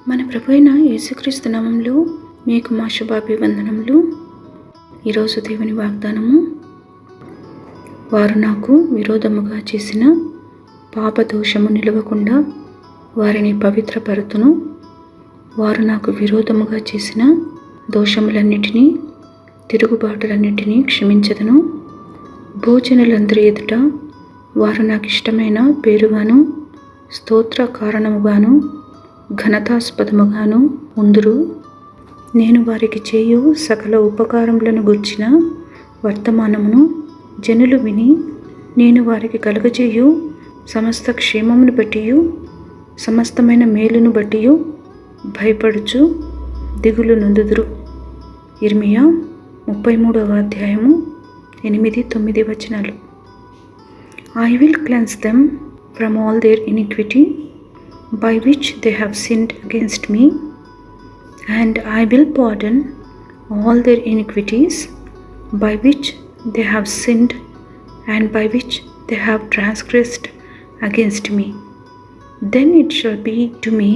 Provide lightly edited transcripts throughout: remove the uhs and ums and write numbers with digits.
మన ప్రభు అయిన యేసుక్రీస్తు నామములో మీకు మా శుభాభివందనములు. ఈరోజు దేవుని వాగ్దానము, వారు నాకు విరోధముగా చేసిన పాపదోషము నిలవకుండా వారిని పవిత్రపరుతును. వారు నాకు విరోధముగా చేసిన దోషములన్నిటినీ, తిరుగుబాటులన్నిటినీ క్షమించదను. భోజనులందరి ఎదుట వారు నాకు ఇష్టమైన పేరుగాను, స్తోత్ర కారణముగాను, ఘనతాస్పదముగాను ఉందురు. నేను వారికి చేయు సకల ఉపకారములను గూర్చిన వర్తమానమును జనులు విని, నేను వారికి కలుగజేయు సమస్త క్షేమమును బట్టియు సమస్తమైన మేలును బట్టియు భయపడుచు దిగులు నొందుదురు. ఇర్మియా 33వ అధ్యాయము 8-9 వచనాలు. I will cleanse them from all their iniquity by which they have sinned against me, and I will pardon all their iniquities by which they have sinned and by which they have transgressed against me. Then it shall be to me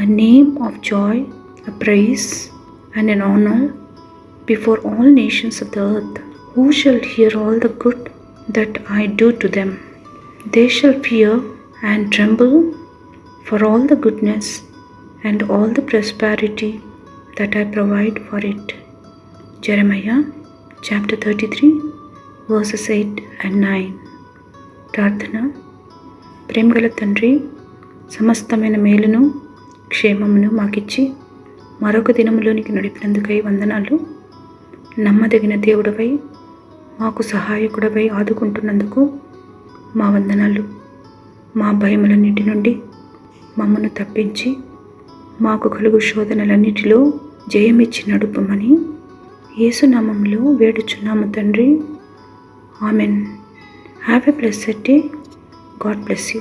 a name of joy, a praise, and an honor before all nations of the earth, who shall hear all the good that I do to them. They shall fear and tremble for all the goodness and all the prosperity that I provide for it. Jeremiah chapter 33 verses 8 and 9. ప్రార్థన. ప్రేమగల తండ్రి, సమస్తమైన మేలును క్షేమమును మాకిచ్చి మరొక దినములోనికి నడిపినందుకై వందనాలు. నమ్మదగిన దేవుడవై, మాకు సహాయకుడవై ఆదుకుంటున్నందుకు మా వందనాలు. మా భయములన్నిటి నుండి మమ్మను తప్పించి మాకు కలుగు శోధనలన్నిటిలో జయమిచ్చి నడుపమని యేసునామములో వేడుచున్నాము తండ్రి. Amen. Have a blessed day. God bless you.